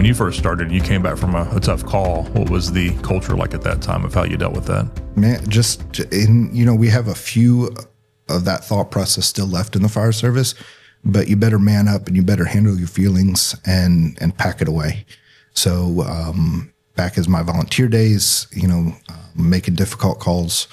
When you first started, you came back from a tough call. What was the culture like at that time of how you dealt with that? Man, we have a few of that thought process still left in the fire service, but you better man up and you better handle your feelings and pack it away. So back as my volunteer days, making difficult calls,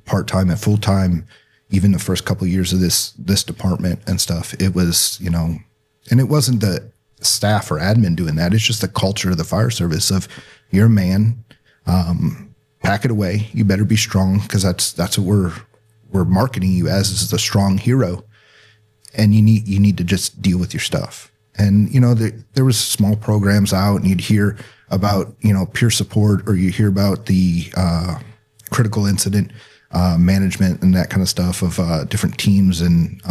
part-time and full-time, even the first couple of years of this department and stuff, it was, and it wasn't the staff or admin doing that. It's just the culture of the fire service of you're a man, pack it away. You better be strong, because that's what we're marketing you as the strong hero. And you need to just deal with your stuff. And, there was small programs out, and you'd hear about, peer support, or you hear about the critical incident management and that kind of stuff of different teams and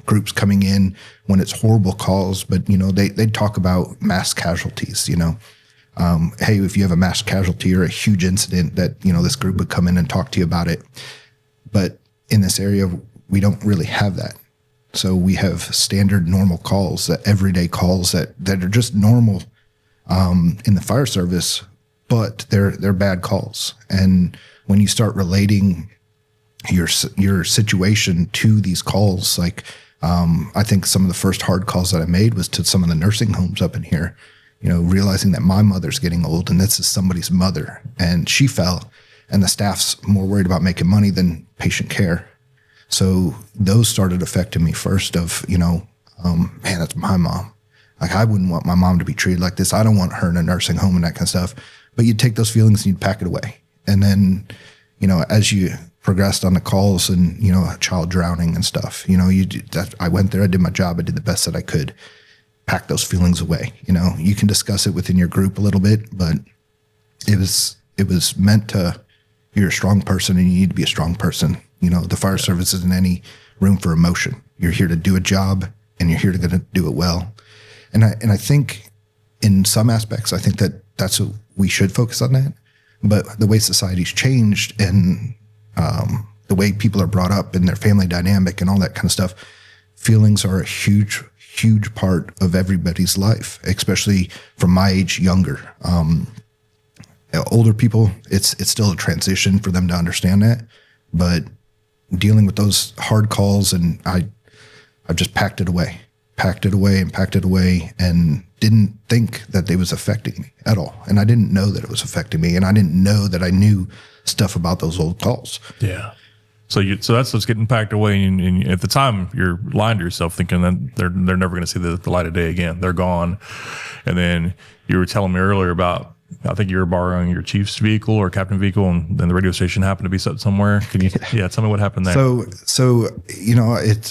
groups coming in when it's horrible calls. But, they'd talk about mass casualties, hey, if you have a mass casualty or a huge incident, that, this group would come in and talk to you about it. But in this area, we don't really have that. So we have standard normal calls, everyday calls that are just normal in the fire service, but they're bad calls. And when you start relating your situation to these calls, like I think some of the first hard calls that I made was to some of the nursing homes up in here, realizing that my mother's getting old and this is somebody's mother, and she fell, and the staff's more worried about making money than patient care. So those started affecting me first of, man, that's my mom. Like, I wouldn't want my mom to be treated like this. I don't want her in a nursing home and that kind of stuff. But you'd take those feelings and you'd pack it away. And then, as you progressed on the calls and, a child drowning and stuff, I went there, I did my job, I did the best that I could. Pack those feelings away. You can discuss it within your group a little bit, but it was meant to, you're a strong person and you need to be a strong person. The fire service isn't any room for emotion. You're here to do a job, and you're here to do it well. And I think in some aspects, I think that's what we should focus on that. But the way society's changed and the way people are brought up and their family dynamic and all that kind of stuff, feelings are a huge, huge part of everybody's life, especially from my age, younger. Older people, it's still a transition for them to understand that. But dealing with those hard calls, and I just packed it away and didn't think that they was affecting me at all. And I didn't know that it was affecting me, and I didn't know that I knew stuff about those old calls. Yeah. So that's what's getting packed away. And at the time, you're lying to yourself thinking that they're never going to see the light of day again. They're gone. And then you were telling me earlier about, I think you were borrowing your chief's vehicle or captain vehicle, and then the radio station happened to be set somewhere. Can you, tell me what happened there? So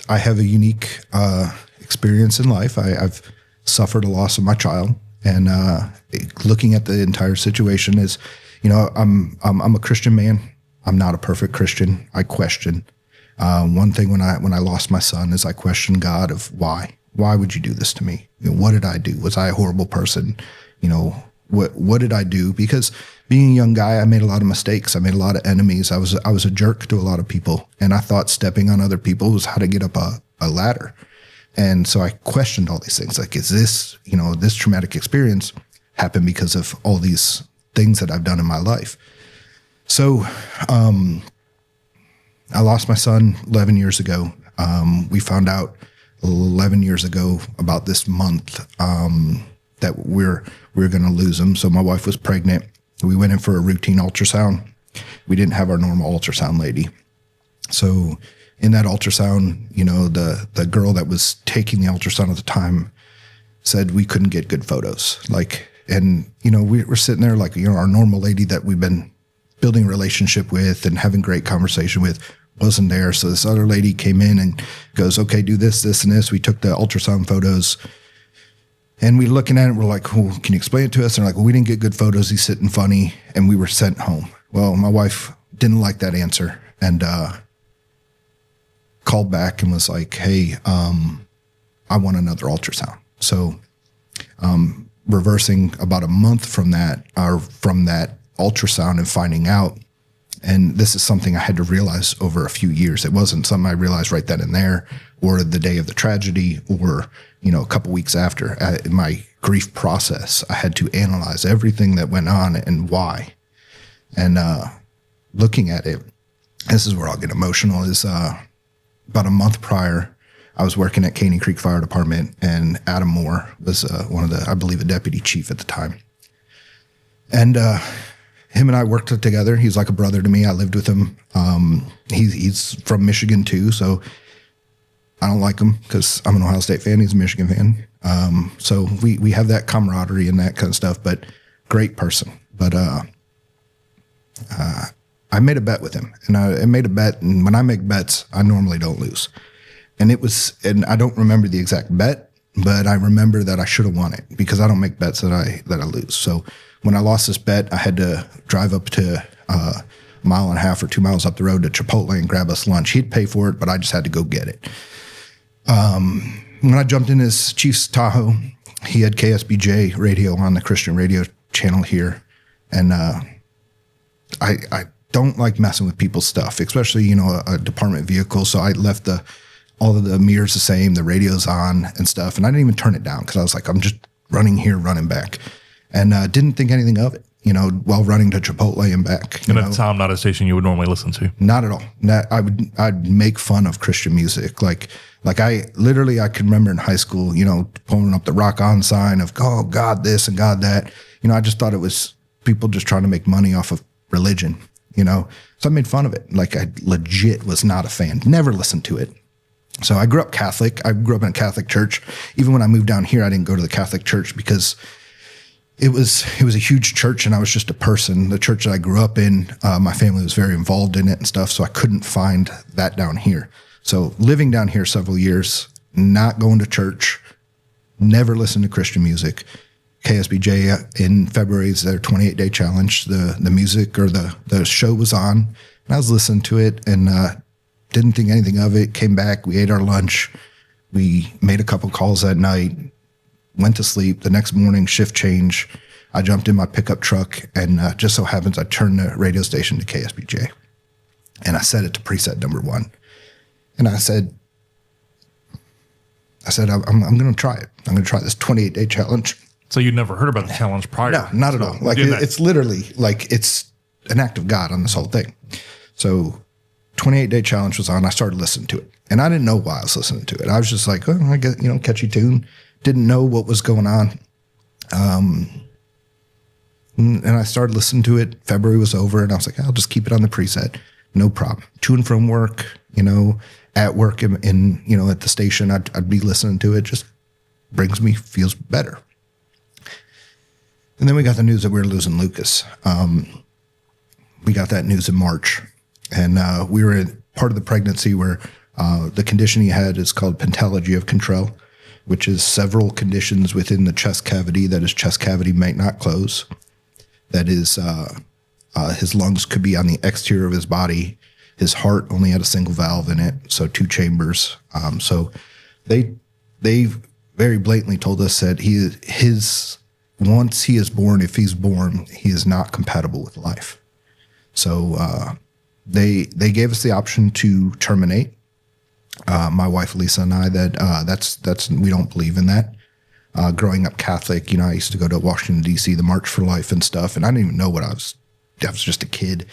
I have a unique experience in life. I've suffered a loss of my child, and looking at the entire situation is, I'm a Christian man. I'm not a perfect Christian. I question. One thing when I lost my son is I questioned God of why. Why would you do this to me? What did I do? Was I a horrible person? What did I do? Because being a young guy, I made a lot of mistakes. I made a lot of enemies. I was a jerk to a lot of people, and I thought stepping on other people was how to get up a ladder. And so I questioned all these things. Like, is this, this traumatic experience happened because of all these things that I've done in my life? So I lost my son 11 years ago. We found out 11 years ago about this month that we're going to lose him. So my wife was pregnant. We went in for a routine ultrasound. We didn't have our normal ultrasound lady. So in that ultrasound, the girl that was taking the ultrasound at the time said we couldn't get good photos. We were sitting there like, our normal lady that we've been building a relationship with and having great conversation with wasn't there. So this other lady came in and goes, okay, do this, this, and this. We took the ultrasound photos. And we looking at it, we're like, oh, can you explain it to us? And they're like, well, we didn't get good photos. He's sitting funny. And we were sent home. Well, my wife didn't like that answer and called back and was like, hey, I want another ultrasound. So reversing about a month from that ultrasound and finding out, and this is something I had to realize over a few years. It wasn't something I realized right then and there or the day of the tragedy or, a couple weeks after. My grief process. I had to analyze everything that went on and why. And looking at it, this is where I'll get emotional, is about a month prior, I was working at Caney Creek Fire Department, and Adam Moore was one of the, I believe, a deputy chief at the time. And him and I worked together. He's like a brother to me. I lived with him. He's from Michigan too, so I don't like him because I'm an Ohio State fan. He's a Michigan fan. So we have that camaraderie and that kind of stuff, but great person. But I made a bet with him, and I made a bet, and when I make bets, I normally don't lose. And and I don't remember the exact bet, but I remember that I should have won it because I don't make bets that I lose. So when I lost this bet, I had to drive up to a mile and a half or 2 miles up the road to Chipotle and grab us lunch. He'd pay for it, but I just had to go get it. When I jumped in his Chief's Tahoe, he had KSBJ radio on the Christian radio channel here. And I don't like messing with people's stuff, especially, a department vehicle. So I left all of the mirrors the same, the radio's on and stuff. And I didn't even turn it down because I was like, I'm just running here, running back. And didn't think anything of it, while running to Chipotle and back. And at the time, not a station you would normally listen to. Not at all. I'd make fun of Christian music. Like I could remember in high school, pulling up the Rock On sign of, oh, God this and God that. I just thought it was people just trying to make money off of religion, So I made fun of it. Like I legit was not a fan, never listened to it. So I grew up Catholic. I grew up in a Catholic church. Even when I moved down here, I didn't go to the Catholic church because it was a huge church and I was just a person. The church that I grew up in, my family was very involved in it and stuff. So I couldn't find that down here. So living down here several years, not going to church, never listened to Christian music. KSBJ in February is their 28-day challenge. The music or the show was on, and I was listening to it and didn't think anything of it. Came back, we ate our lunch, we made a couple calls that night, went to sleep. The next morning, shift change. I jumped in my pickup truck, and just so happens I turned the radio station to KSBJ, and I set it to preset number 1. And I said, I'm going to try it. I'm going to try this 28-day challenge. So you'd never heard about the challenge prior? No, not at all. Like it's literally like it's an act of God on this whole thing. So 28-day challenge was on. I started listening to it, and I didn't know why I was listening to it. I was just like, oh, I get, catchy tune. Didn't know what was going on. And I started listening to it. February was over, and I was like, I'll just keep it on the preset. No problem. To and from work, at work in at the station, I'd be listening to it. Just feels better. And then we got the news that we were losing Lucas. We got that news in March, and we were in part of the pregnancy where the condition he had is called pentalogy of Corthell, which is several conditions within the chest cavity that his chest cavity might not close. That is, his lungs could be on the exterior of his body. His heart only had a single valve in it, so 2 chambers. So they very blatantly told us that once he is born, if he's born, he is not compatible with life. So they gave us the option to terminate. My wife Lisa and I, that's we don't believe in that. Growing up Catholic, I used to go to Washington D.C. the March for Life and stuff, and I didn't even know what I was just a kid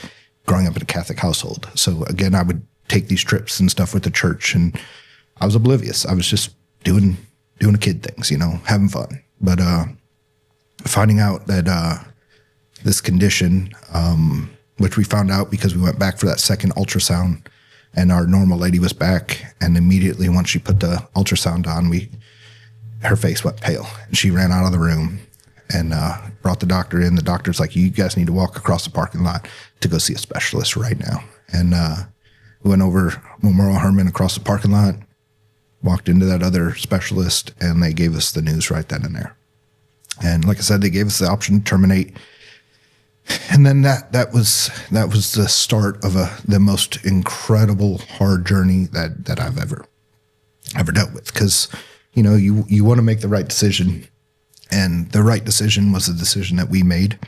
growing up in a Catholic household. So again, I would take these trips and stuff with the church, and I was oblivious. I was just doing kid things, having fun. But finding out that this condition, which we found out because we went back for that second ultrasound, and our normal lady was back, and immediately once she put the ultrasound on, her face went pale, and she ran out of the room and brought the doctor in. The doctor's like, you guys need to walk across the parking lot to go see a specialist right now. And we went over Memorial Hermann across the parking lot, walked into that other specialist, and they gave us the news right then and there. And like I said, they gave us the option to terminate. And then that was the start of the most incredible hard journey that I've ever dealt with. Because you want to make the right decision, and the right decision was the decision that we made,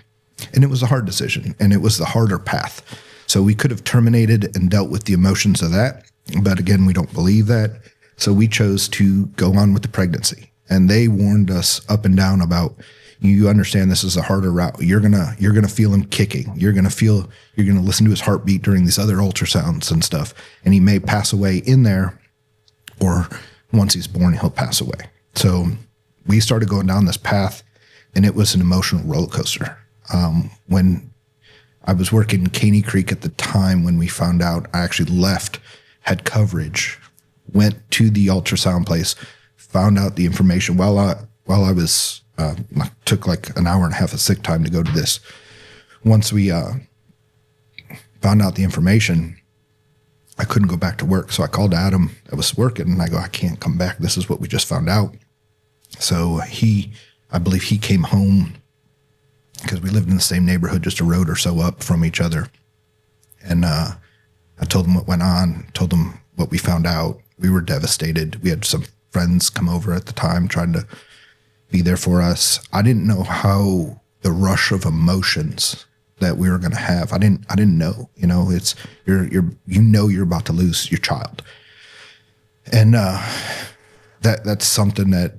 and it was a hard decision, and it was the harder path. So we could have terminated and dealt with the emotions of that, but again, we don't believe that. So we chose to go on with the pregnancy. and they warned us up and down about, you understand this is a harder route. You're gonna feel him kicking. You're gonna listen to his heartbeat during these other ultrasounds and stuff. And he may pass away in there, or once he's born, he'll pass away. So we started going down this path, and it was an emotional roller coaster. When I was working in Caney Creek at the time, when we found out, I actually left, had coverage, went to the ultrasound place, found out the information while I was. Took like an hour and a half of sick time to go to this. Once we found out the information, I couldn't go back to work. So I called Adam. I was working, and I go, I can't come back. This is what we just found out. So I believe he came home, because we lived in the same neighborhood, just a road or so up from each other. And I told him what went on, told him what we found out. We were devastated. We had some friends come over at the time trying to be there for us. I didn't know how the rush of emotions that we were going to have. I didn't know. You know, it's you're about to lose your child, and that's something that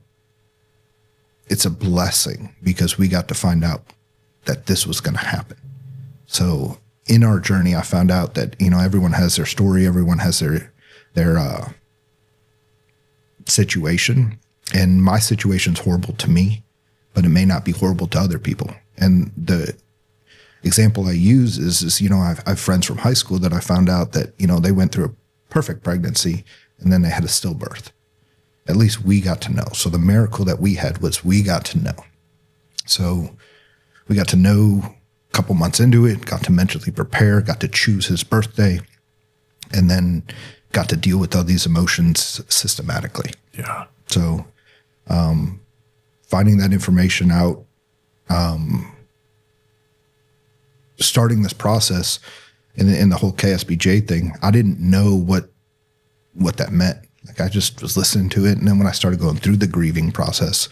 it's a blessing, because we got to find out that this was going to happen. So in our journey, I found out that, you know, everyone has their story, everyone has their situation. And my situation's horrible to me, but it may not be horrible to other people. And the example I use is, you know, I have friends from high school that I found out that, you know, they went through a perfect pregnancy and then they had a stillbirth. At least we got to know. So the miracle that we had was we got to know. So we got to know a couple months into it, got to mentally prepare, got to choose his birthday, and then got to deal with all these emotions systematically. Yeah. So finding that information out, starting this process in the whole KSBJ thing, I didn't know what that meant. Like, I just was listening to it. And then when I started going through the grieving process,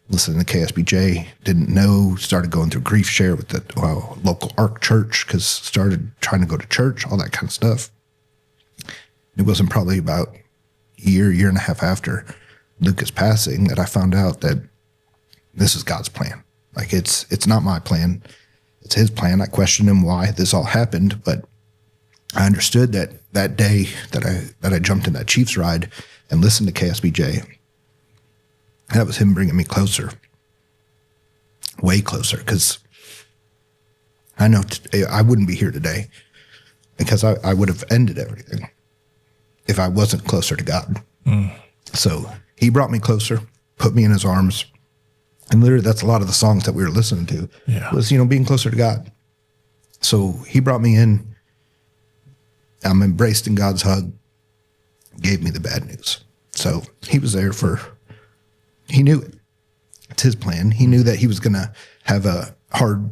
listening to KSBJ, didn't know, started going through grief share with the local ARC church, because started trying to go to church, all that kind of stuff. It wasn't probably about a year and a half after Lucas passing that I found out that this is God's plan. Like, it's not my plan. It's his plan. I questioned him why this all happened, but I understood that day that I jumped in that Chiefs ride and listened to KSBJ, that was him bringing me closer, way closer, because I know I wouldn't be here today, because I would have ended everything if I wasn't closer to God. So he brought me closer, put me in his arms. And literally, that's a lot of the songs that we were listening to, was, you know, being closer to God. So he brought me in. I'm embraced in God's hug, gave me the bad news. So he was there he knew it. It's his plan. He knew that he was going to have a hard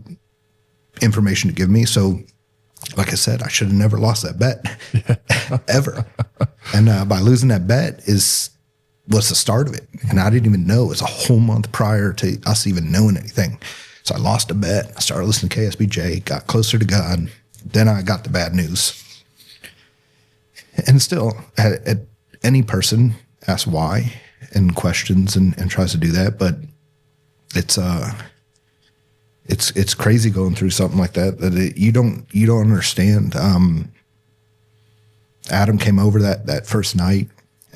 information to give me. So, like I said, I should have never lost that bet, ever. And by losing that bet was the start of it. And I didn't even know. It was a whole month prior to us even knowing anything. So I lost a bet. I started listening to KSBJ, got closer to God. Then I got the bad news. And still, at any person asks why and questions and tries to do that. But it's crazy going through something like that you don't understand. Adam came over that first night,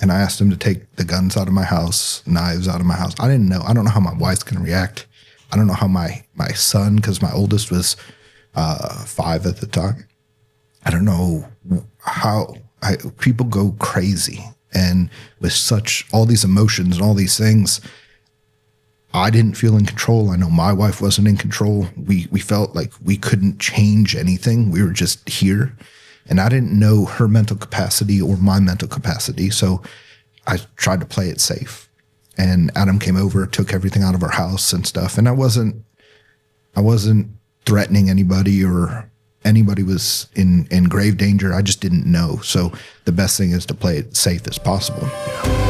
and I asked him to take the guns out of my house, knives out of my house. I don't know how my wife's going to react. I don't know how my son, because my oldest was 5 at the time. I don't know how people go crazy, and with all these emotions and all these things, I didn't feel in control. I know my wife wasn't in control. We felt like we couldn't change anything. We were just here. And I didn't know her mental capacity or my mental capacity. So I tried to play it safe. And Adam came over, took everything out of our house and stuff. And I wasn't threatening anybody, or anybody was in grave danger. I just didn't know. So the best thing is to play it safe as possible. Yeah.